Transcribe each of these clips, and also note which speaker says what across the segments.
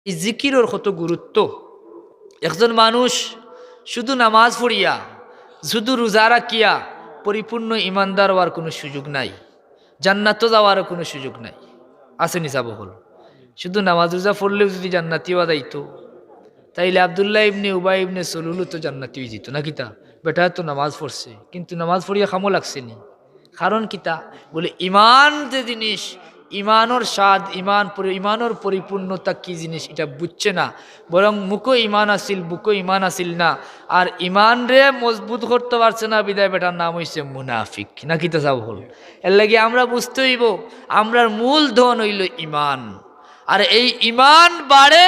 Speaker 1: এই জিকিরের কত গুরুত্ব। একজন মানুষ শুধু নামাজ পড়িয়া শুধু রোজা রাখিয়া পরিপূর্ণ ইমানদার হওয়ার কোনো সুযোগ নাই, জান্নাতও যাওয়ারও কোনো সুযোগ নাই। আছে নিসা বহল শুধু নামাজ রোজা পড়লেও যদি জান্নাতি হওয়া যাইতো, তাইলে আব্দুল্লাহ ইবনে উবাই ইবনে সলুলও তো জান্নাতি হয়ে যেত না। কিতা বেটা তো নামাজ পড়ছে কিন্তু নামাজ পড়িয়া খামো লাগছে নি। কারণ কিতা বলে ইমান যে জিনিস, ইমানোর স্বাদ, ইমানোর পরিপূর্ণতা কি জিনিস এটা বুঝছে না, বরং মুখো ইমান আসিল বুকো ইমান আসিল না। আর ইমান রে মজবুত করতে পারছে না, বিদায় বেটার নাম হইছে মুনাফিক। না কিতা সব হল। এর লাগে আমরা বুঝতে হইব আমরার মূল ধন হইল ইমান। আর এই ইমান বাড়ে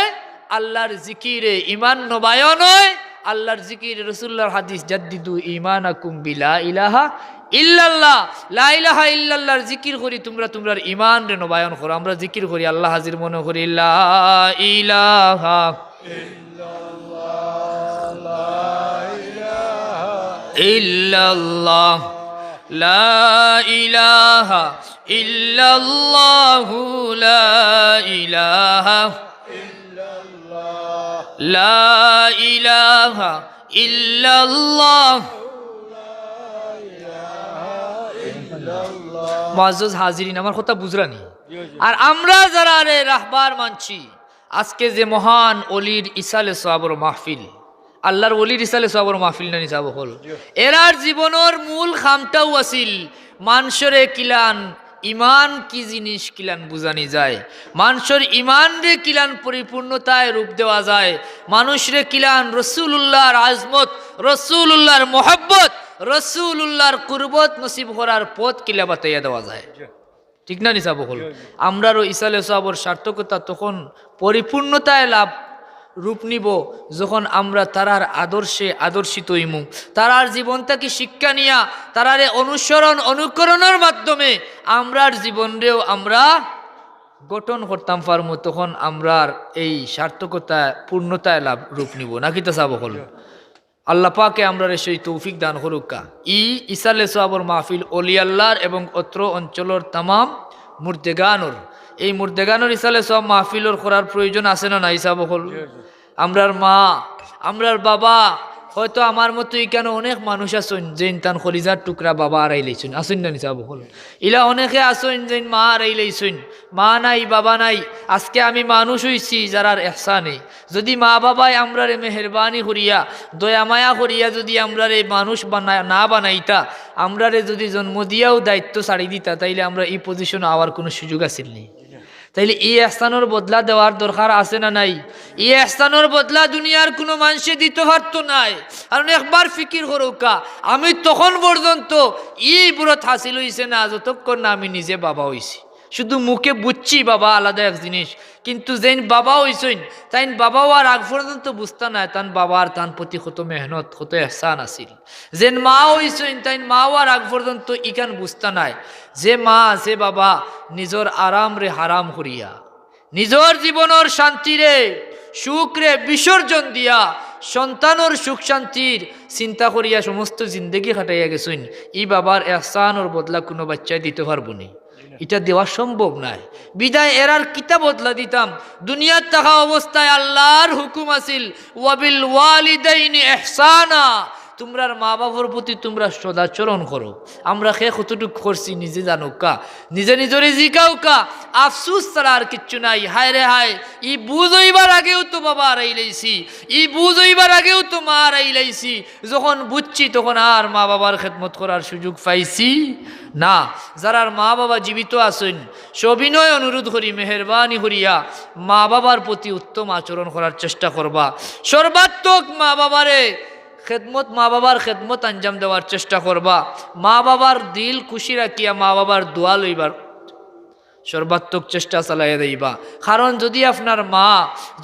Speaker 1: আল্লাহর জিকিরে, ইমান নবায়ন হয় আল্লাহর জিকিরে। রাসূলুল্লাহর হাদিস জাদ্দিদু ঈমানাকুম বিলা ইলাহা ইল্লাল্লাহ, লা ইলাহা ইল্লাল্লাহর জিকির করি তোমরা তোমরার ঈমান রে নবায়ন করো। আমরা জিকির করি আল্লাহ হাজির মনে করি লা ইলাহা ইল্লাল্লাহ, লা ইলাহা ইল্লাল্লাহু, লা ইলাহা লা ইলাহা ইল্লাল্লাহ। মুআজ্জাজ হাজিরিন, আমার কথা বুঝরানি। আর আমরা যারা রে রাহবার মানছি, আজকে যে মহান অলির ইসালে সওয়াবর মাহফিল, আল্লাহর অলির ইসালে সওয়াবর মাহফিল না নিসাব হল, এরার জীবনের মূল খামটাও আছিল মানুষরে কিলান ইমান কি জিনিস কিলান বুঝানি যায়, মানুষের ইমান রে কিলান পরিপূর্ণতায় রূপ দেওয়া যায়, মানুষরে কিলান রসুলুল্লাহর আজমত, রসুলুল্লাহর মোহাব্বত, রসুলুল্লাহর কুরবত নসিব করার পথ কিলা বাতাইয়া দেওয়া যায়। ঠিক না নিসা বহল। আমরারও ইসালে সাহাবর সার্থকতা তখন পরিপূর্ণতায় লাভ রূপ নিব যখন আমরা তারার আদর্শে আদর্শিত হইমু, তারার জীবনটাকে শিক্ষা নিয়া তারারে অনুসরণ অনুকরণের মাধ্যমে আমরার জীবনরেও আমরা গঠন করতাম পারমু। তখন আমরার এই সার্থকতা পূর্ণতায় লাভ রূপ নিব। নাকি তা সাব হল। আল্লাহ পাকে আমরা সেই তৌফিক দান করুকা। ইসালে সাহাবর মাহফিল অলি আল্লাহর এবং অত্র অঞ্চলের তামাম মুর্দেগানোর, এই মুর্দেগানোর ইসালে সব মাহফিলর করার প্রয়োজন আছে না না হিসাব হল। আমরার মা আমরার বাবা, হয়তো আমার মতো কেন অনেক মানুষ আসুন যেন তান খলিজার টুকরা বাবা আড়াই লইছুন, আসুন না হিসাব হল। ইলা অনেকে আসুন যেন মা আড়াই লইছুন, মা নাই বাবা নাই। আজকে আমি মানুষ হইছি যারার এহসানে, যদি মা বাবাই আমরারে মেহরবানি করিয়া দয়া মায়া করিয়া যদি আমরারে মানুষ না বানাইতা, আমরারে যদি জন্ম দিয়াও দায়িত্ব ছাড়ি দিতা, তাইলে আমরা এই পজিশনে আওয়ার কোনো সুযোগ আছিল নি। তাইলে এই এহসানোর বদলা দেওয়ার দরকার আছে না নাই? এই এহসানোর বদলা দুনিয়ার কোনো মানুষে দিতে পারতো নাই। কারণ একবার ফিকির করুকা, আমি তখন পর্যন্ত এই বুড়ত হাসিল হইছে না যতক্ষণ না আমি নিজে বাবা হইছি। শুধু মুখে বুঝছি বাবা আলাদা এক জিনিস, কিন্তু যেন বাবা হইছেন তাই বাবা হওয়ার আগ পর্যন্ত বুঝতা নাই তান বাবার তান প্রতি কত মেহনত কত এহসান আসিল। যেন মা হইছেন তাই মা হওয়ার আগ পর্যন্ত ইখান বুঝতা নাই যে মা যে বাবা নিজের আরাম রে হারাম করিয়া, নিজের জীবনের শান্তিরে সুখরে বিসর্জন দিয়া সন্তানোর সুখ শান্তির চিন্তা করিয়া সমস্ত জিন্দগি কাটাইয়া গেছেন। ই বাবার এহসানোর বদলা কোনো বাচ্চায় দিতে পারবো নি, এটা দেওয়া সম্ভব নাই। বিদায় এরার কিতা বদলা দিতাম। দুনিয়ার থাকা অবস্থায় আল্লাহর হুকুম আছিল ওয়াবিল ওয়ালিদাইনি ইহসানা, তোমরার মা বাবার প্রতি তোমরা সদাচরণ করো। আমরা খে কতটুকু করছি নিজে জানো কা, নিজে নিজরে জিকাও কা। আফসুস ছাড়া আর কিচ্ছু নাই। হায় রে হায়, ই বুঝ হইবার আগেও তো বাবা হারাই লাইছি, ই বুঝ হইবার আগেও তো মা হারাই লাইছি। যখন বুঝছি তখন আর মা বাবার খেদমত করার সুযোগ পাইছি না। যারার মা বাবা জীবিত আছেন সবিনয় অনুরোধ করি মেহরবানি করিয়া মা বাবার প্রতি উত্তম আচরণ করার চেষ্টা করবা। সর্বাত্মক মা বাবারে খেদমত, মা বাবার খেদমত আঞ্জাম দেওয়ার চেষ্টা করবা। মা বাবার দিল খুশি রাখিয়া মা বাবার দোয়া লইবার সর্বাত্মক চেষ্টা চালাইয়া দেইবা। কারণ যদি আপনার মা,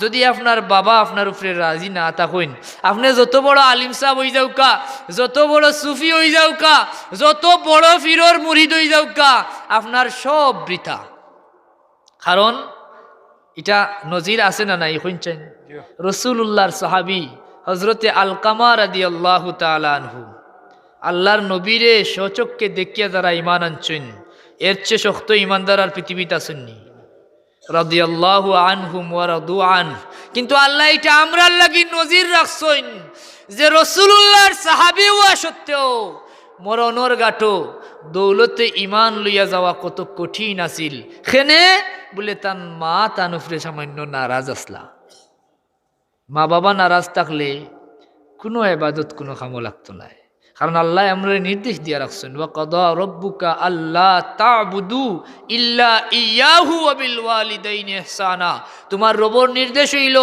Speaker 1: যদি আপনার বাবা আপনার উপরে রাজি না থাকেন, আপনি যত বড় আলিম সাহেব হয়ে যাওকা, যত বড় সুফি হয়ে যাওকা, যত বড় ফিরর মুরিদ হয়ে যাওকা, আপনার সব বৃথা। কারণ এটা নজির আছে না নাই শুনছেন? রসুল্লাহর সাহাবী হজরতে আলকামা রাদিয়াল্লাহু তাআলা আনহু আল্লাহর নবীরে স্বচক্ষে দেখিয়া যারা ইমান আনছেন, এর চেয়ে শক্ত ইমানদার আর পৃথিবীতে আসেননি। রাদিয়াল্লাহু আনহুম ওয়া রাদু আন। কিন্তু আল্লাহ এটা আমরার লাগি নজির রাখছেন যে রাসূলুল্লাহর সাহাবী হওয়া সত্ত্বেও মরণর গাটো দৌলতে ইমান লইয়া যাওয়া কত কঠিন আছিল। খেনে বলে তান মা তান উপরে সামান্য নারাজ আসলা। মা বাবা নারাজ থাকলে কোনো ইবাদত কোনো কামো লাগতো না, কারণ আল্লাহ আমরা নির্দেশ দিয়ে রাখছেন ওয়া কাদা রাব্বুকা আল্লা তা'বুদু ইল্লা ইয়াহু ওয়া বিল ওয়ালিদাইনি ইহসানা। তোমার রবের নির্দেশ হইল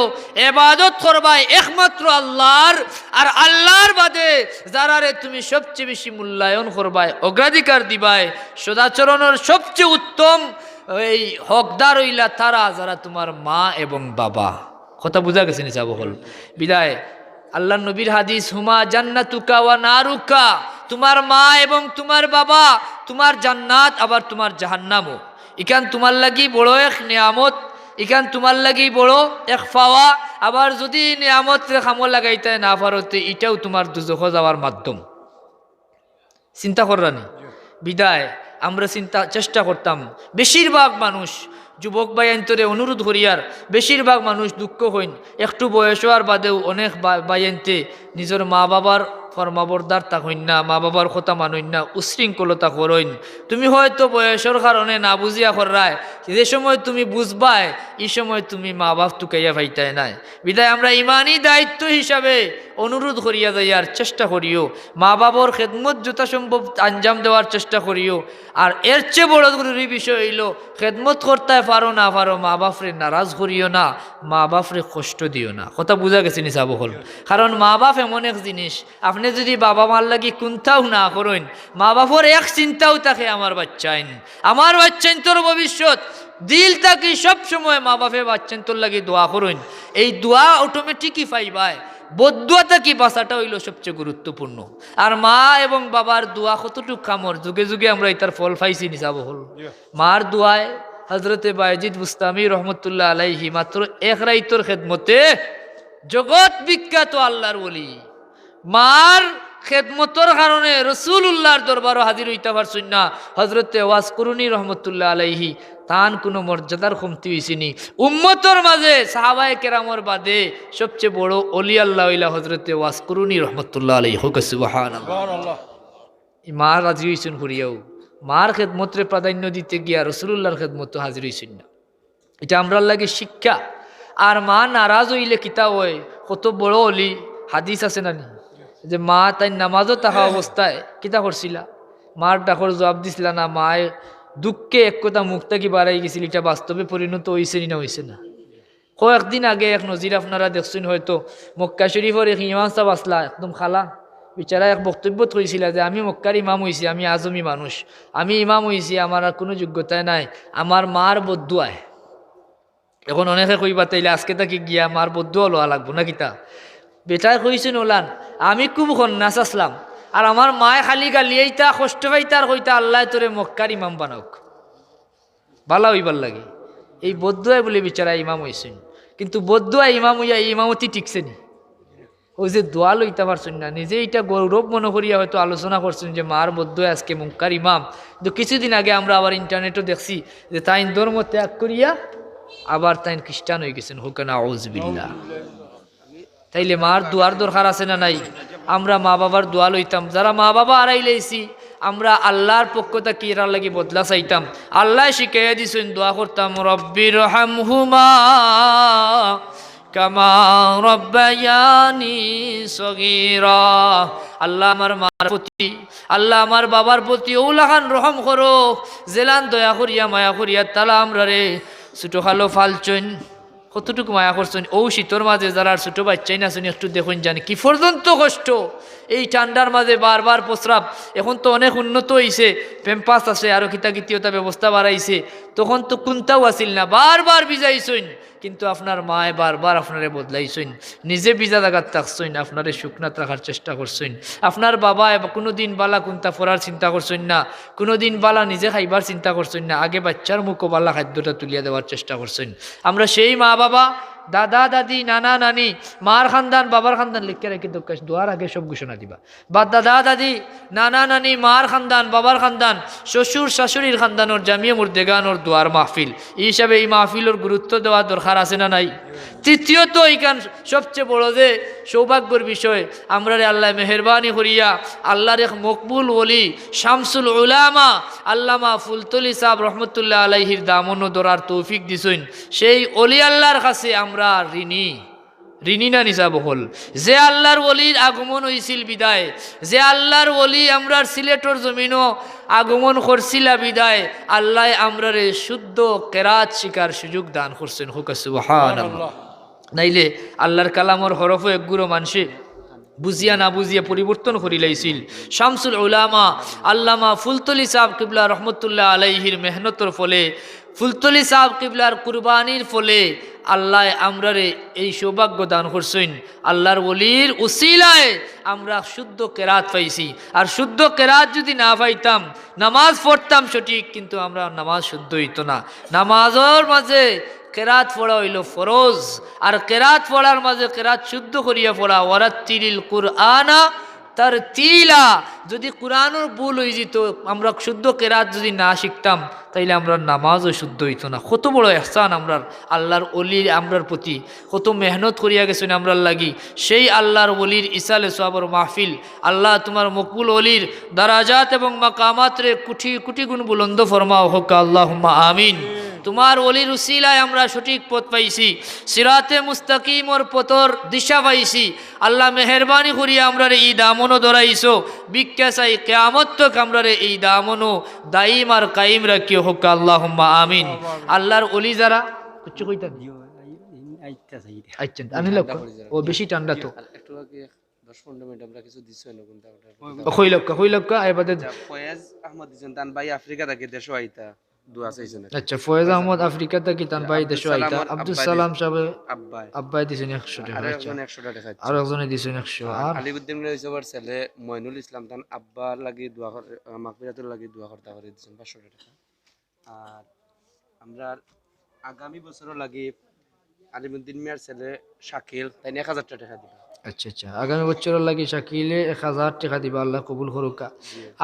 Speaker 1: ইবাদত করবাই একমাত্র আল্লাহর, আর আল্লাহর বাদে যারারে তুমি সবচেয়ে বেশি মূল্যায়ন করবাই, অগ্রাধিকার দিবাই, সদাচরণের সবচেয়ে উত্তম এই হকদার হইলা তারা যারা তোমার মা এবং বাবা। কথা বুঝা গেছে নিচা বহল বিদায়। আল্লাহ নবীর হাদিস হুমা জান্নাতুকা ওয়া নারুকা, তোমার মা এবং তোমার বাবা তোমার জান্নাত আবার তোমার জাহান্নামও। ইখান তোমার লাগি বড় এক নিয়ামত, ইখান তোমার লাগি বড় এক পাওয়া। আবার যদি নিয়ামত খামো লাগাইতে না পারতে এটাও তোমার দুজখ যাওয়ার মাধ্যম। চিন্তা করানি বিদায় আমরা চেষ্টা করতাম। বেশিরভাগ মানুষ যুবক বাইন্তরে অনুরোধ করিয়ার, বেশিরভাগ মানুষ দুঃখ হইন একটু বয়স হওয়ার বাদেও অনেক বাইনতে নিজের মা বাবার ফরমাবরদার তা হইন না, মা বাবার কথা মানইন না, উশৃঙ্খলতা করইন। তুমি হয়তো বয়সের কারণে না বুঝিয়া করায়, যে সময় তুমি বুঝবাই এই সময় তুমি মা বাপ টুকাইয়া ভাইতায় নাই। বিদায় আমরা ইমানি দায়িত্ব হিসাবে অনুরোধ করিয়া যাইয়ার চেষ্টা করিও, মা বাবার খেদমত যথাসম্ভব আঞ্জাম দেওয়ার চেষ্টা করিও। আর এর চেয়ে বড় জরুরি বিষয় হইল খেদমত করতে পারো না পারো মা বাপরে নারাজ করিও না, মা বাপরে কষ্ট দিও না। কথা বুঝা গেছে নিসা বহল। কারণ মা বাপ এমন এক জিনিস, আপনি যদি বাবা মার লাগি কোনটাও না করেন, মা বাপর এক চিন্তাও থাকে আমার বাচ্চাইন, আমার বাচ্চাইন তোর ভবিষ্যৎ। দিল থাকি সবসময় মা বাপে বাচ্চাইন তোর লাগি দোয়া করেন, এই দোয়া অটোমেটিকই পাইবাই। বদুয়া থাকি বাঁচাটা হইল সবচেয়ে গুরুত্বপূর্ণ। আর মা এবং বাবার দোয়া কতটুক কামর, যুগে যুগে আমরা এটার ফল পাইছি নিসা বহল। মার দোয়ায় হজরতে বায়েজিদ বুস্তামি রহমতুল্লাহ আলাইহি মাত্র এক রাইতর খেদমতে জগৎ বিখ্যাত আল্লাহর ওলি। মার খেদমতর কারণে রসুল্লাহর দরবারও হাজির হইতে পারছেন না। হজরতে ওয়াজ করুনি রহমতুল্লাহ আলাইহি তান কোনো মর্যাদার কমতি হয়েছিনি। উম্মতর মাঝে সাহাবায়ে কেরামর বাদে সবচেয়ে বড় অলি আল্লাহ হইলা হজরতে ওয়াজ করুনি রহমতুল্লাহ আলাইহি। হোক সুবহানাল্লাহ। মা রাজি হয়েছেন করিয়াও মার খেদমতরে প্রাধান্য দিতে গিয়া রসুল্লাহর খেদমত হাজির হয়েছেন না। এটা আমরার লাগে শিক্ষা। আর মা নারাজ হইলে কিতা হয়, কত বড় অলি হাদিস আছে না নি যে মা তাই নামাজও থাকা অবস্থায় কিতা করছিলা, মার ডাকর জবাব দিছিলা না, মায় দুঃখে এক কথা মুখ থাকি বাড়াই গেছিল। এটা বাস্তবে পরিণত হয়েছে না হয়েছে না? কয়েকদিন আগে এক নজির আপনারা দেখছেন হয়তো, মক্কা শরীফের এক ইমাম সাহেব আসলা একদম খালা বিচারা এক বক্তব্য হয়েছিল যে আমি মক্কার ইমাম হয়েছি, আমি আজমি মানুষ, আমি ইমাম হয়েছি, আমার আর কোনো যোগ্যতায় নাই, আমার মার বদুয়ায়। এখন অনেকে কইবা তাইলে আজকে তাকে গিয়া মার বদুয়া লওয়া লাগবো না কিতা? বেটায় কইছেন ওলান আমি খুব নাচ আসলাম, আর আমার মায় খালি গালিয়াইতা কষ্ট পাইতা আর কইতা আল্লাহ তোরে মক্কার ইমাম বানাওক, বালা হইবার লাগে। এই বদুয়ায় বলে বিচারা ইমাম হয়েছেন, কিন্তু বদুয়া ইমাম হইয়া ইমামতি টিকছে নি। ওই যে দোয়া লইতে পারছেন না, নিজে এটা গৌরব মনে করিয়া হয়তো আলোচনা করছেন যে মার বদুয়া আজকে মক্কার ইমাম। কিন্তু কিছুদিন আগে আমরা আবার ইন্টারনেটও দেখছি যে তাইন ধর্ম ত্যাগ করিয়া আবার তাইন খ্রিস্টান হয়ে গেছেন। হুকানা আউযুবিল্লাহ। তাইলে মার দোয়ার দরকার আছে না নাই? আমরা মা বাবার দোয়া লইতাম। যারা মা বাবা আড়াই লাইছি আমরা আল্লাহর পক্ষ থেকে এরার লাগি বদলা চাইতাম। আল্লাহ শিখাইয়া দিছেন দোয়া করতাম, রব্বির হামহুমা কামা রব্বায়ানি সগীরা। আল্লাহ আমার মার প্রতি, আল্লাহ আমার বাবার প্রতি ওলাখান রহম করো, জেলান দয়া করিয়া মায়া করিয়া তালা আমরা রে ছোটো খালো ফালচইন কতটুকু মায়া করছেন। ও শীতর মাঝে যারা ছোটো বাচ্চাই না শুনি একটু দেখুন জানি কি পর্যন্ত কষ্ট। এই ঠান্ডার মাঝে বারবার প্রস্রাব। এখন তো অনেক উন্নত হয়েছে, প্যাম্পাস আছে, আরও কিতাকিতীয়তা ব্যবস্থা বাড়াইছে। তখন তো কোনটাও আসিল না, বারবার ভিজাইছেন, কিন্তু আপনার মায় বারবার আপনারে বদলাইছেন। নিজে ভিজা জায়গার থাকছেন, আপনারে শুকনাত রাখার চেষ্টা করছেন। আপনার বাবা কোনো দিন বালা কোনটা ফরার চিন্তা করছেন না, কোনো দিন বালা নিজে খাইবার চিন্তা করছেন না, আগে বাচ্চার মুখও বালা খাদ্যটা তুলিয়া দেওয়ার চেষ্টা করছেন। আমরা সেই মা বাবা দাদা দাদি নানা নানি মার খানদান বাবার খানদান লিখে রেখে দোয়ার আগে সব ঘোষণা দিবা। বা দাদা দাদি নানা নানি মার খানদান বাবার খানদান শ্বশুর শাশুড়ির খানদানোর জামিয়া মুর্দেগানোর দোয়ার মাহফিল এই হিসাবে এই মাহফিলের গুরুত্ব দেওয়া দরকার আছে না নাই? তৃতীয়ত এইখান সবচেয়ে বড় যে সৌভাগ্যের বিষয় আমরা রে আল্লাহ মেহরবানি করিয়া আল্লাহর এক মকবুল ওলি শামসুল উলামা আল্লামা ফুলতলি সাহেব রহমতুল্লাহ আলাইহির দামনও দরার তৌফিক দিছেন। সেই অলি আল্লাহর কাছে আমরা ঋণী না নিসাব হল যে আল্লাহর ওলির আগমন হয়েছিল বিদায়, যে আল্লাহর ওলি আমরার সিলেটর জমিনও আগমন করছিলা বিদায় আল্লাহ আমরারে শুদ্ধ কেরাত শিকার সুযোগ দান করছেন। হুক সুবহানাল্লাহ। নাইলে আল্লাহর কালামর হরফ একগুলো মানুষে বুঝিয়া না বুঝিয়া পরিবর্তন করি লাইছিল। শামসুল উলামা আল্লামা ফুলতলি সাহেব কিবলা রহমতুল্লাহ আলাইহির মেহনতর ফলে ফুলতলি সাহেব কিবলার কুরবানির ফলে আল্লাহ আমরারে এই সৌভাগ্য দান করছেন। আল্লাহর ওলির উসিলায় আমরা শুদ্ধ কেরাত পাইছি। আর শুদ্ধ কেরাত যদি না পাইতাম নামাজ পড়তাম সঠিক, কিন্তু আমরা নামাজ শুদ্ধ হইতো না। নামাজের মাঝে কেরাত পড়া হইল ফরজ, আর কেরাত পড়ার মাঝে কেরাত শুদ্ধ করিয়া পড়া ওয়ারাত্তিলিল কুরআনা তারতিলা। যদি কোরআনের ভুল হয়ে যেত, আমরা শুদ্ধ কেরাত যদি না শিখতাম তাইলে আমরা নামাজও শুদ্ধ হইতো না। কত বড় ইহসান আমরার আল্লাহর ওলির আমরার প্রতি, কত মেহনত করিয়া গেছেন আমরার লাগি। সেই আল্লাহর ওলির ইসালে সওয়াবের মাহফিল আল্লাহ তোমার মকবুল ওলির দারাজাত এবং মাকামাতরে কুটি কুটি গুণ বুলন্দ ফরমাও হোক আল্লাহুম্মা আমিন। তোমার ওলির উসিলায় আমরা সঠিক পথ পাইছি, সিরাতে মুস্তাকিমর পথর দিশা পাইছি। আল্লাহ মেহরবানি করিয়া আমরারে এই দামনও ধরাইছো, ভিক্ষা চাই কিয়ামত তক আমরারে এই দামনও দাইম আর কায়েম রাখিও হোক আল্লাহুম্মা আমিন। আল্লাহর ওলি যারা কিছু কইতা আইছেন আমি লোক ও বেশি ঠান্ডা তো একটু আগে 10-15 মিনিট আমরা কিছু দিছো না কোনটা কইলক্কা এবারে ফয়েজ আহমদ দিছেন তান ভাই আফ্রিকা থেকে দেশ আইতা দোয়া চাইছেন। আচ্ছা ফয়েজ আহমদ আফ্রিকা থেকে তান ভাই দেশ আইতা আব্দুল সালাম সাহেব আব্বাই দিছেন 100 টাকা, আর একজনে দিছেন 100, আর আলিউদ্দিন রইসবার ছেলে মইনুল ইসলাম তান আব্বার লাগি দোয়া মাগফিরাতুল লাগি দোয়া করতে করে দিছেন 500 টাকা। আর আমরা আগামী বছরও লাগি আলিমুদ্দিন মিয়ার ছেলে শাকিল তাই 1000 টাকা দিবা। আচ্ছা আচ্ছা আগামী বছরের লাগি শাকিলে 1000 টাকা দিবা, আল্লাহ কবুল করুক।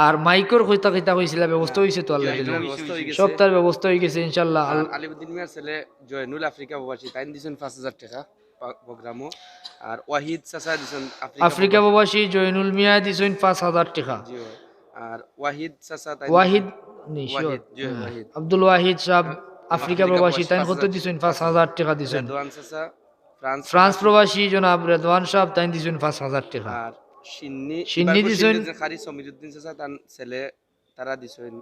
Speaker 1: আর মাইকর কইতা কইছিলা ব্যবস্থা হইছে তো আল্লাহ সব তার ব্যবস্থা হয়ে গেছে ইনশাআল্লাহ। আলিমুদ্দিন মিয়ার ছেলে জয়নুল আফ্রিকা প্রবাসী তাই দিছেন 5000 টাকা প্রোগ্রামও। আর ওয়াহিদ চাচা দিছেন আফ্রিকা প্রবাসী জয়নুল মিয়া দিছেন 5000 টাকা। আর ওয়াহিদ চাচা তাই ওয়াহিদ আব্দুল ওয়াহিদ সাহেব আফ্রিকা প্রবাসী তাই কত দিছেন 5000 টাকা দিছেন। রেদওয়ান চাচা ফ্রান্স প্রবাসী জনাব রেদওয়ান সাহেব তাই দিছেন 5000 টাকা। আর সিন্নি দিছেন খারি সমীরউদ্দিন চাচা তার ছেলে তারা দিছেন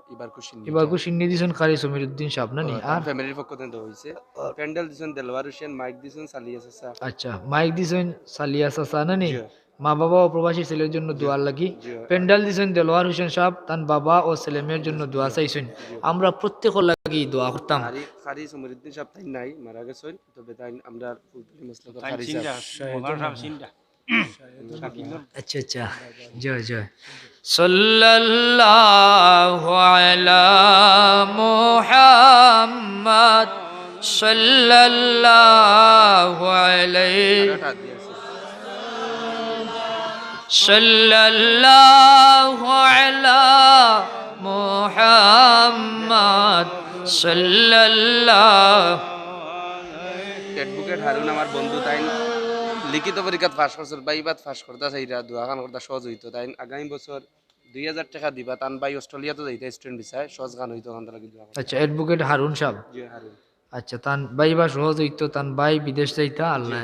Speaker 1: ইবারকু সিন্নি দিছেন খারি সমীরউদ্দিন সাহেব না নি। আর ফ্যামিলির পক্ষ থেকে হইছে প্যান্ডেল দিছেন দেলওয়ার হোসেন, মাইক দিছেন সালিয়া চাচা। আচ্ছা মাইক দিছেন সালিয়া চাচা না নি। মা বাবা ও প্রবাসী ছেলের জন্য দোয়া লাগি প্যান্ডেল দিছেন দেলওয়ার হোসেন সাহেব, তার বাবা ও ছেলে মেয়ের জন্য দোয়া চাইছেন। আমরা প্রত্যেকের লাগি দোয়া করতাম। খারি সমীরউদ্দিন সাহেব তাই নাই মারা গেছেন, তবে তাই আমরা মুসলিম খারি সাহেব। আচ্ছা আচ্ছা জয় জয় সাল্লাল্লাহু আলা মুহাম্মদ সাল্লাল্লাহু আলাইহি সাল্লাল্লাহু আলা মুহাম্মদ সাল্লাল্লাহু। অ্যাডভোকেট হারুন আমার বন্ধু তাই লিখিত পরীক্ষা পাস করছে, বাইবাদ পাস করতে চাইরা দোয়াখান করতে সহজ হইতো। তাই আগামী বছর 2000 টাকা দিবা, তান ভাই অস্ট্রেলিয়াতে যাইতে স্টুডেন্ট ভিসায় সহজ গান হইতো ওখান থেকে দোয়া। আচ্ছা অ্যাডভোকেট হারুন সাহেব। জি হারুন। আচ্ছা তান বাইবা সহজ হইতো, তান ভাই বিদেশ যাইতা আল্লাহ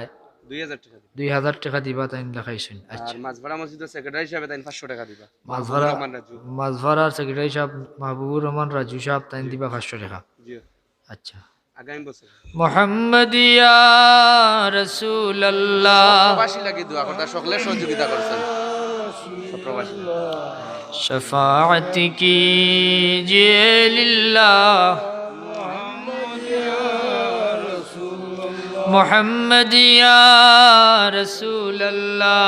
Speaker 1: 2000 টাকা 2000 টাকা দিবা তাই লেখাইছেন। আচ্ছা মাঝভাড়া মসজিদের সেক্রেটারি সাহেব তাই 500 টাকা দিবা। মাঝভাড়ার সেক্রেটারি সাহেব মাহবুবুর রহমান রাজু সাহেব তাই দিবা 500 টাকা। জি আচ্ছা আগামী বছর মুহাম্মদ ইয়া রাসূলুল্লাহ প্রবাসী লাগি দোয়া করতে সকলে সহযোগিতা করছেন প্রবাসী। শাফাআতি কি লিল্লাহ মুহাম্মদ ইয়া রাসূলুল্লাহ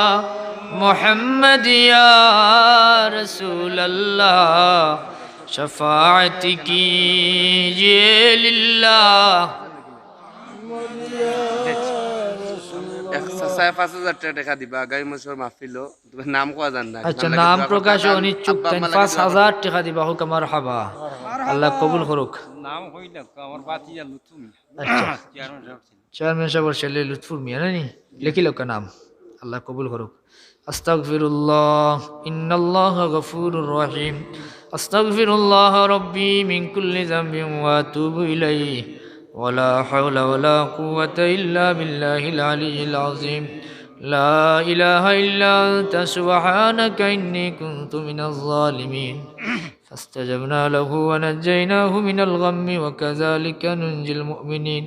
Speaker 1: মুহাম্মদ ইয়া রাসূলুল্লাহ शफाअत कीजिए लिल्लाह।
Speaker 2: 5,000 টাকা দিবা আগামী মাসের মাহফিল তোমার নাম কোয়া জান না
Speaker 1: আচ্ছা নাম প্রকাশ অনিচ্ছুক 5,000 টাকা দিবা হোক আমার হাবা আল্লাহ কবুল করুক
Speaker 3: নাম হইল আমার বাতিজা লুতুমি
Speaker 1: আচ্ছা
Speaker 3: চেয়ারম্যান সাহেব ছিল।
Speaker 1: চেয়ারম্যান সাহেবের ছেলে লুৎফুর মিয়া নানি লিখিল কা নাম আল্লাহ কবুল করুক আস্তাগফিরুল্লাহ ইন্নাল্লাহা গফুরুর রহিম আস্তাগফিরুল্লাহ রাব্বি মিন কুল্লি যামবিন ওয়া আতুবু ইলাইহি ওয়ালা হাওলা ওয়ালা কুওয়াতা ইল্লা বিল্লাহিল আলিয়্যিল আযীম লা ইলাহা ইল্লা আনতা সুবহানাকা ইন্নী কুনতু মিনাজ জালিমিন فاستجبنا له ونجيناه من الغم وكذلك ننجي المؤمنين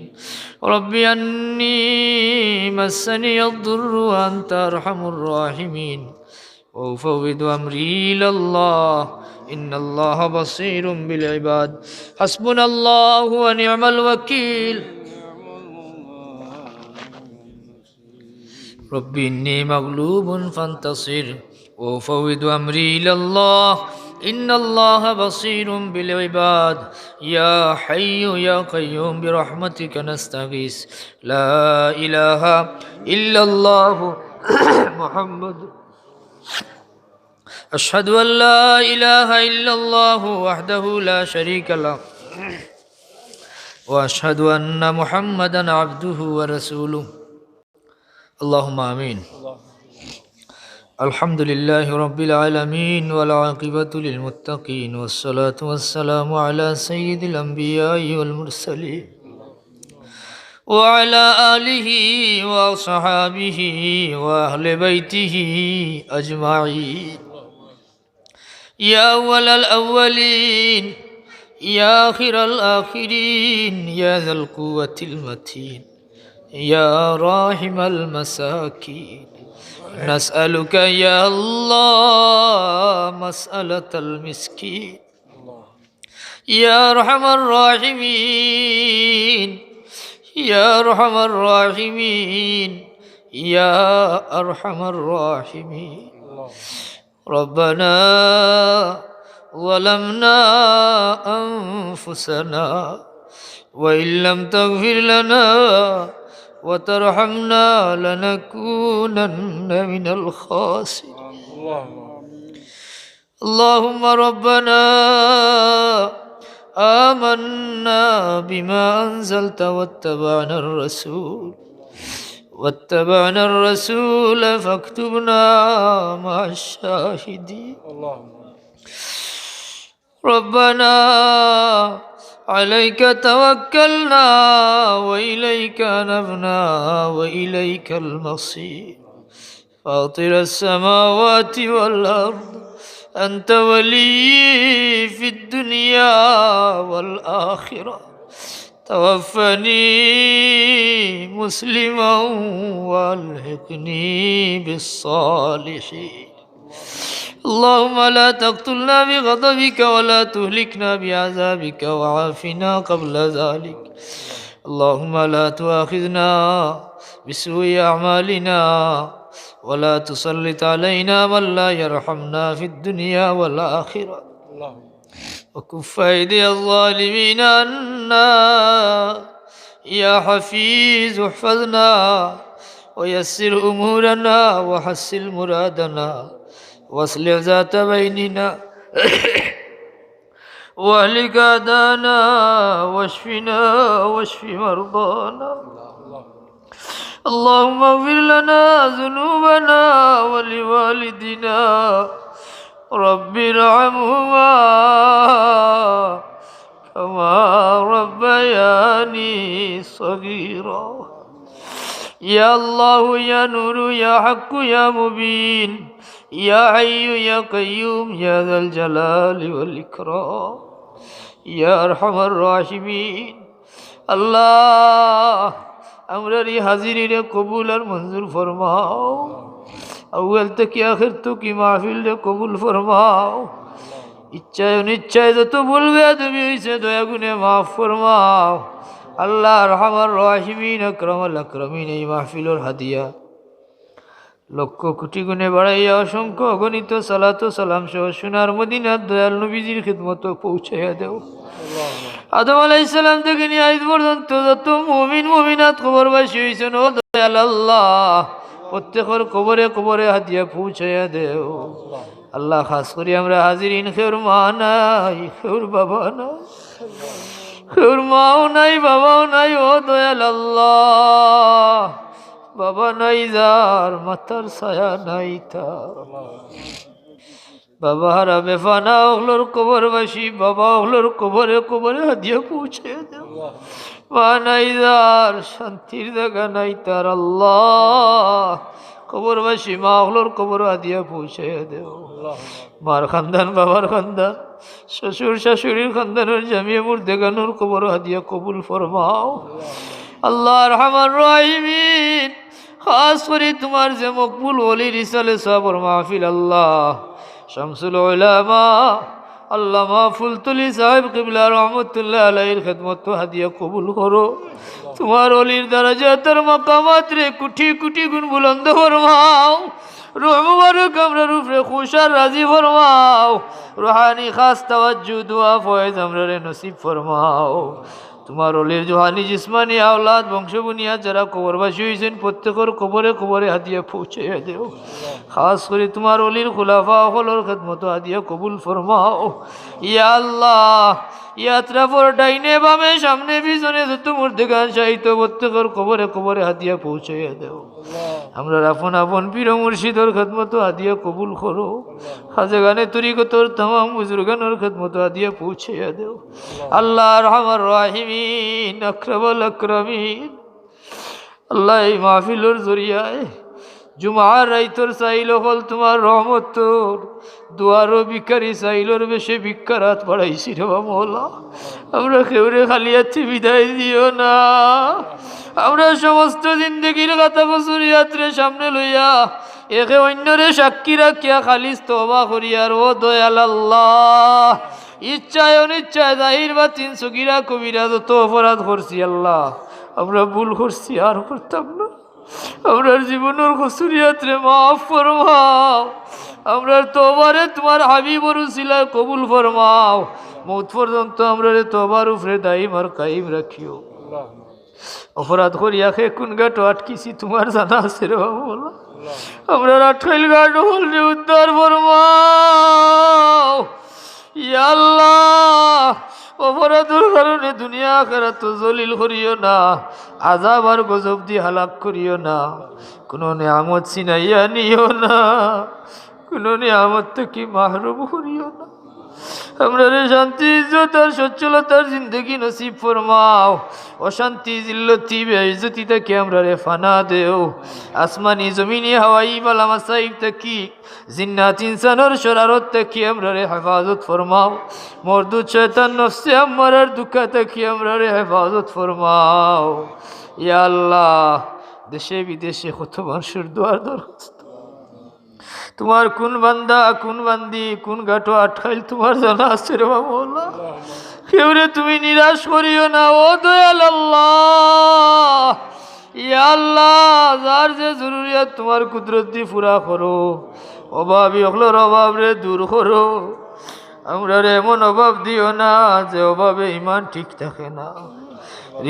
Speaker 1: رب أني مسني الضر وأنت أرحم الراحمين وأفوض أمري إلى الله إن الله بصير بالعباد حسبنا الله ونعم الوكيل رب إني مغلوب فانتصر وأفوض أمري إلى الله إن الله بصير بالعباد يا حي يا قيوم برحمتك نستغيث لا إله إلا الله محمد أشهد أن لا إله إلا الله وحده لا شريك له وأشهد أن محمدا عبده ورسوله اللهم آمين الحمد لله رب العالمين والعاقبة للمتقين والصلاة والسلام على سيد الأنبياء والمرسلين وعلى آله وصحابه وأهل بيته أجمعين يا أول الأولين يا آخر الآخرين يا ذا القوة المتين يا راحم المساكين نسألك يا الله مسألة المسكين يا أرحم الراحمين يا أرحم الراحمين يا أرحم الراحمين ربنا ظلمنا أنفسنا وإن لم تغفر لنا وترحمنا لنكونن من الخاسرين اللهم ربنا آمنا بما أنزلت واتبعنا الرسول فاكتبنا مع الشاهدين ربنا عليك توكلنا وإليك أنبنا وإليك المصير فاطر السماوات والأرض أنت ولي في الدنيا والآخرة توفني مسلما والحقني بالصالحين اللهم لا تقتلنا بغضبك ولا تهلكنا بعذابك وعافنا قبل ذلك اللهم لا تؤاخذنا بسوء أعمالنا ولا تسلط علينا من لا يرحمنا في الدنيا والآخرة وكف أيدي الظالمين عنا يا حفيظ احفظنا ويسر أمورنا وحسن مرادنا واصلح ذات بيننا واهلك أعداءنا واشفنا واشف مرضانا اللهم اغفر لنا ذنوبنا ولوالدنا رب ارحمهما كما ربياني صغيرا يا الله يا نور يا حق يا مبين يا حي يا قيوم يا ذا الجلال والإكرام يا أرحم الراحمين الله أمري حاضرين قبول المنظور فرماؤ أول تك آخر تك محفل قبول فرماؤ ইচ্ছায় অনিচ্ছায় যত বলবে তুমি হইছে দয়া গুণে মাফ ফরমাও আল্লাহ আরহামার রাহিমিন আকরামাল আকরামিন এই মাহফিলের হাদিয়া লক্ষ কোটি গুণে বাড়াইয়া অসংখ্য অগণিত সালাত সালাম সহ সোনার মদিনার দয়াল নবীজির খিদমত পৌঁছাইয়া দেও আদম আলাইহিস সালাম থেকে নিয়ে আজ পর্যন্ত যত মুমিন মুমিনাত খবরবাসী হয়েছেন ও দয়াল আল্লাহ প্রত্যেকের কবরে কবরে হাত দিয়া পৌঁছাইয়া দেও আল্লাহ। খাস করি আমরা হাজিরিন, খেউর মা নাই, খেউর বাবা নাই, খেউর মাও নাই, বাবাও নাই, ও দয়াল আল্লাহ। বাবা নাই যার, মাথার ছায়া নাই তার, বাবা হারা বেফানা ওগুলোর কবরবাসী, বাবা ওগুলোর কবরে কবরে হাদিয়া পৌঁছে দেও। মা নাই যার, শান্তির জায়গা নাই তার আল্লাহ। কবরবাসী মা ওগুলোর কবর হাদিয়া পৌঁছে দেও। মার খানদান, বাবার খানদান, শ্বশুর শাশুড়ির খানদানের জামিয়া মুর্দেগানুর কবর হাদিয়া কবুল ফরমাও আল্লাহ রহমান রাহিমিন। খাস করে তোমার যে মকবুল ওলির ইসালে সাবর মাহফিল আল্লাহ, শামসুল উলামা আল্লামা ফুলতুলি সাহেব কিবলা রহমতুল্লাহ আলাইহির খিদমত হাদিয়া কবুল করো। তোমার ওলির দরজাতের মাকামাত রে কুটি কুটি গুণ বুলন্দ ফরমাও। রূহ মুবারক আমরার উপরে খুশার রাজি ফরমাও। রুহানি খাস তাওয়াজ্জু দুয়া ফয়েজ আমরারে নসিব ফরমাও। তোমার ওলির জোহানি জিসমানি আওলাদ বংশ বুনিয়াদ যারা কবরবাসী হয়েছেন প্রত্যেকের কবরে কবরে হাদিয়া পৌঁছে দেও। খাস করে তোমার ওলির খুলাফা হলর খেদমত হাদিয়া কবুল ফরমাও ইয়া আল্লাহ। ইয়াত্রাফর ডাইনে বামে সামনে পিছনে যত মুর্দেগান সাহিত্য প্রত্যেকের কবরে কবরে হাদিয়া পৌঁছে দেও। আমরা আপন আপন পীর মুর্শিদর খেদমত হাদিয়া কবুল করো। খাজা গানে তরিকতর তামাম বুজুর্গানের খেদমত হাদিয়া পৌঁছে দেও আল্লাহ রহমান রাহিমিন আকরামুল আকরামিন। আল্লাহ এই মাহফিলর জরিয়ায় জুমার রাইতর চাইল হল তোমার রহমতর দুয়ারো ভিখারি চাইলর বেশে ভিক্ষারাত বাড়াইছি রে মৌলা। আমরা কেউরে খালি আছি বিদায় দিও না। আমরা সমস্ত জিন্দগির কথা বছরিয়াত্রে সামনে লইয়া একে অন্যরে সাক্ষী রাখিয়া খালিস তওবা করিয়ার ও দয়াল আল্লাহ। ইচ্ছায় অনিচ্ছায় জাহির বাতিন সগীরা কবিরা যত অপরাধ করছি আল্লাহ, আমরা ভুল করছি আর করতাম না। আমরার জীবনের কসুরিয়াতরে মাফ ফরমাও। আমরার তওবারে তোমার হাবিবর উসিলায় কবুল ফরমাও। মৌত পর্যন্ত আমরারে তওবার উপরে দাইম আর কায়েম রাখিও। অপরাধ করিয়া খে কোন গাটো আটকিছি তোমার জানা আছে রে বাবা। আমরা আটকাইল গাট হল রে উদ্ধার ফরমাও ইয়া আল্লাহ। অপরাধের কারণে দুনিয়া আখিরাত জলিল করিও না, আযাব আর গজব দিয়ে হালাক করিও না। কোনো নিয়ামত ছিনাইয়া নিও না, কোনো নিয়ামত থেকে মাহরুম করিও না। আমরা রে শান্তি ইজ্জত আর সচ্ছলতার জিন্দগি নসিব ফরমাও। অশান্তি জিল্লতি বেইজ্জতি থেকে আমরা রে ফানা দেও। আসমানি জমিনি হাওয়াই বালা মাসাইব থেকে জিন্নাত ইনসানের শরারত থেকে আমরা রে হেফাজত ফরমাও। মরদুদ শয়তান নফসে আমারার দুঃখা থেকে আমরা রে হেফাজত ফরমাও ইয়া আল্লাহ। দেশে বিদেশে কত মানুষের দোয়ার দরখাস্ত, তোমার কোন বান্দা কোন বান্দি কোন গাটো আটকাইল তোমার জানা আছে রে বাবা। কেউ রে তুমি নিরাশ করিও না ও দয়াল আল্লাহ। ইয়া আল্লাহ, যার যে জরুরিয়াত তোমার কুদরত দিয়ে পুরা করো। অভাবী হলোর অভাব রে দূর করো। আমরা রে এমন অভাব দিও না যে অভাবে ইমান ঠিক থাকে না।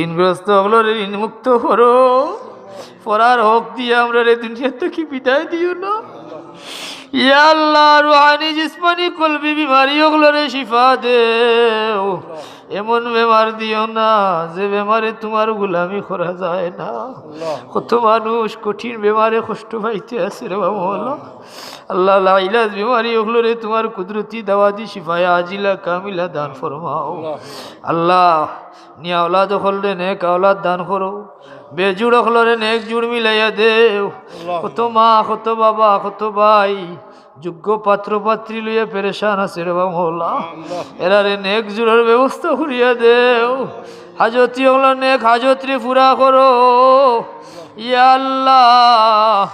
Speaker 1: ঋণগ্রস্ত হলো রে ঋণ মুক্ত করো। পড়ার হক দিয়ে আমরা রে দুনিয়া থেকে বিদায় দিও না ইয়া আল্লাহ। রুহানি জিসমানি কলবি বিমারি ওগুলোরে শিফা দেও। এমন বেমার দিও না যে বেমারে তোমার গোলামি করা যায় না। কত মানুষ কঠিন বেমারে কষ্ট পাইতে আছে রে বাবা। আল্লাহ লাইলাজ বেমারি ওগুলোরে তোমার কুদরতি দাওয়াতি শিফায় আজিলা কামিলা দান ফরমাও আল্লাহ। নিয়া আওলাদ হলরে নেক আওলাদ দান করো। বেজুড় হলরে নেক জুড় মিলাইয়া দেও। কত মা কত বাবা কত ভাই যোগ্য পাত্র পাত্রী লইয়া পেরেশান আছে রে বাবা। এরারে নেক জুড়ার ব্যবস্থা করিয়া দেও। হাজতি হলো নেক হাজতরে পুরা করো ইয়া আল্লাহ।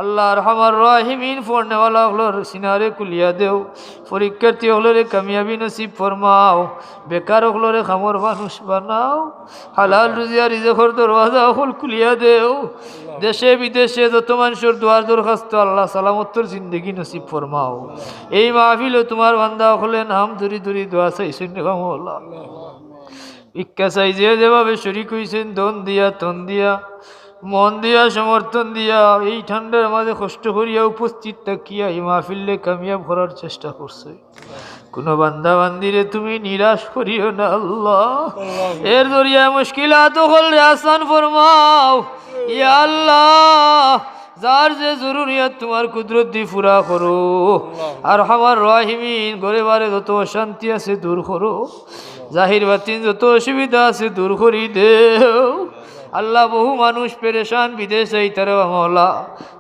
Speaker 1: আল্লাহ রহমান রাহিমিন পড়নেওয়ালা হলোর সিনারে কুলিয়া দেও। পরীক্ষার্থী হলোরে কামিয়াবি নসিব ফরমাও। বেকার হলোরে খামর মানুষ বানাও। হালাল রুজিয়া রিজেকর দরওয়াজা হল কুলিয়া দেও। দেশে বিদেশে যত মানুষের দোয়ার দরখাস্ত আল্লাহ সালামত্তর জিন্দগি নসিব ফরমাও। এই মাহফিলও তোমার বান্দা হলে নাম ধরি ধরি দোয়া চাইছেন ভিক্ষা চাই যেভাবে শরিক হয়েছেন দন দিয়া তন দিয়া মন দিয়া সমর্থন দিয়া এই ঠান্ডার মাঝে কষ্ট করিয়া উপস্থিত থাকিয়া এই মাহফিলে কামিয়াব করার চেষ্টা করছে। কোনো বান্দা বান্দিরে তুমি নিরাশ করিও না আল্লাহ। এর জরিয়া মুশকিলাত হলে আসান ফরমাও ইয়া আল্লাহ। যার যে জরুরিয়াত তোমার কুদরত দিয়ে পুরা করো। আর আমার রাহিমিন ঘরে বারে যত অশান্তি আছে দূর করো। জাহির বাতিন যত অসুবিধা আছে দূর করি দেও আল্লাহ। বহু মানুষ পেরেশান বিদেশে তারা মহলা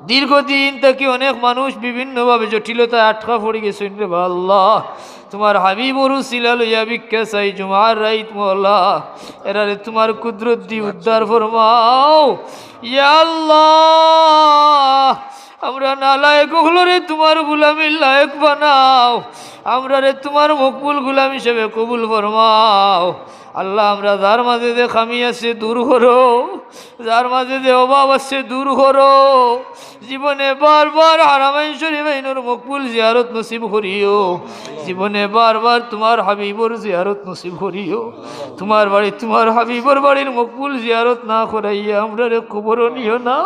Speaker 1: দীর্ঘদিন থেকে অনেক মানুষ বিভিন্নভাবে জটিলতায় আটকা পড়ে গেছেন রে আল্লাহ। তোমার হাবিবরু সিলা লইয়া ভিক্ষা চাই জুমার রাইত মহলা। এরারে তোমার কুদরত দি উদ্ধার ফরমাও ইয়া আল্লাহ। আমরা নালায়েক হলরে তোমার গুলামির লায়েক বানাও। আমরা রে তোমার মকবুল গুলাম হিসেবে কবুল ফরমাও আল্লাহ। আমরা যার মাঝে যে খামি আছে দূর করো, যার মাঝে যে অভাব আছে দূর করো। জীবনে বারবার হারামাইন শরীফাইনের মকবুল জিয়ারত নসিব করিও। জীবনে বারবার তোমার হাবিবর জিয়ারত নসিব করিও। তোমার বাড়ি তোমার হাবিবর বাড়ির মকবুল জিয়ারত না করাইয়া আমরা রে কবর নিও না।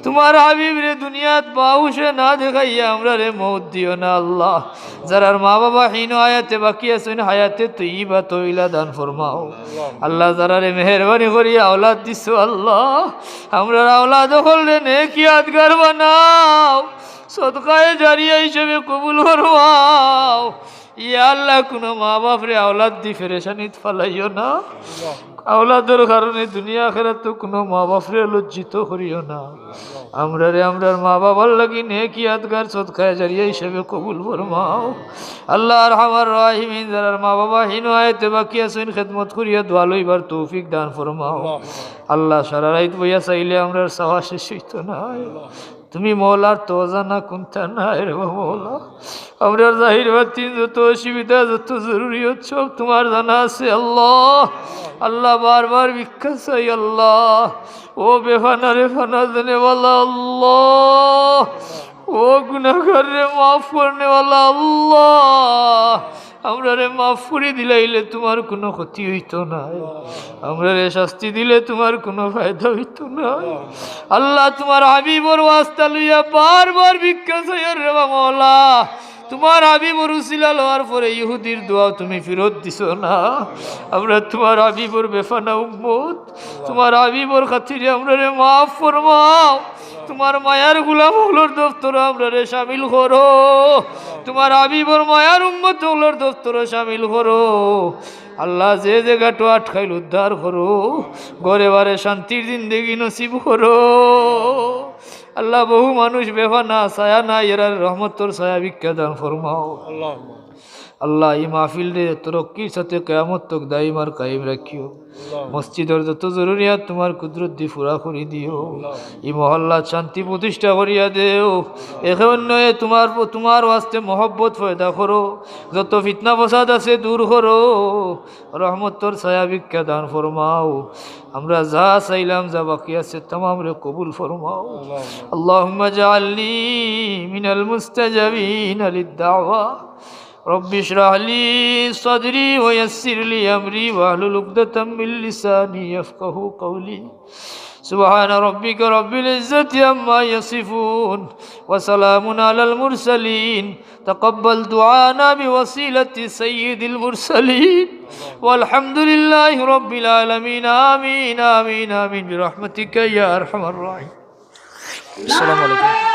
Speaker 1: তোমার হাবিব রে দুনিয়াত বাউসে না দেখাইয়া আমরা রে মৌত দিও না আল্লাহ। যারার মা বাবা হীন হায়াতে বাকি আছেন হায়াতে তৈবা তৈলা দান ফরমাও আল্লাহ। যারা রে মেহরবানি করিয়া আওলাদ দিছো আল্লাহ, আমরা আওলাদ হলে নেকি আদগার বানাও। সদকায়ে জারিয়া হিসেবে কবুল ফরমাও ইয়া আল্লাহ। কোনো মা বাপ রে আওলাদ দি ফেরেশানিত ফালাইও না। আওলাদের কারণে দুনিয়া আখিরাতে কোনো মা বাপরে লজ্জিত করিও না। আমরা রে আমরার মা বাবার লাগি নেকি আদগার সদকায়ে জারিয়া হিসেবে কবুল ফরমাও আল্লাহ। আর আমার রাহিমিন যারা মা বাবা হীন হায়াতে বাকি আছেন খেদমত করিয়া দোয়া লইবার তৌফিক দান ফরমাও আল্লাহ। সারা রাত বইয়া চাইলে আমরার চাওয়া শেষ হইতো না। তুমি মৌলার তো জানা কোনটা নাই রে মৌলা। আমরা জাহির বাতিন যত অসুবিধা যত জরুরিয়ত সব তোমার জানা আছে আল্লাহ। আল্লাহ বারবার ভিক্ষা চাই আল্লাহ। ও বেফানা রে ফানা দেনেওয়ালা আল্লাহ। ও গুনাহগার রে মাফ করনেওয়ালা আল্লাহ। আমরা রে মাফ করে দিলাইলে তোমার কোনো ক্ষতি হইতো না। আমরা রে শাস্তি দিলে তোমার কোনো ফায়দা হইতো না আল্লাহ। তোমার হাবিবর ওয়াস্তা লইয়া বারবার ভিক্ষা চাই রে মওলা। তোমার হাবিবর উসিলা লওয়ার পরে ইহুদির দোয়া তুমি ফেরত দিছো না। আমরা তোমার হাবিবর বেফানা উম্মত। তোমার হাবিবর খাতিরে আমরা রে মাফ ফরমাও। তোমার মায়ার গুলাম হলোর দফতর আমরা রে শামিল করো। তোমার হাবিবর মায়ার উম্মত হলোর দফতর শামিল করো আল্লাহ। যে জায়গাটা আটকাইল উদ্ধার করো। ঘরে বারে শান্তির জিন্দেগি নসিব করো আল্লাহ। বহু মানুষ বেফানা ছায়া না এরার রহমতর ছায়া ভিক্ষা দান ফরমাও আল্লাহ। এই মাহফিল রে তরক্কির সাথে কিয়ামত তক দাইম আর কায়েম রাখিও। মসজিদের যত জরুরিয়াত তোমার কুদরত দি পুরা করে দিও। এই মহল্লা শান্তি প্রতিষ্ঠা করিয়া দেও। এখন নয় তোমার ওয়াস্তে মহব্বত পয়দা করো। যত ফিতনা ফসাদ আছে দূর করো। রহমতর ছায়া ভিক্ষা দান ফরমাও। আমরা যা চাইলাম যা বাকি আছে तमाम রে কবুল ফরমাও। আল্লাহুম্মা জাআলনি মিনাল মুস্তাজাবিনা লিদ-দাওয়া। رب اشرح لي صدري ويسر لي أمري واحلل عقدة من لساني يفقهوا قولي سبحان ربك رب العزة عما يصفون وسلام على المرسلين تقبل دعانا بوسيلة سيد المرسلين والحمد لله رب العالمين آمين آمين آمين برحمتك يا أرحم الراحمين. السلام عليكم.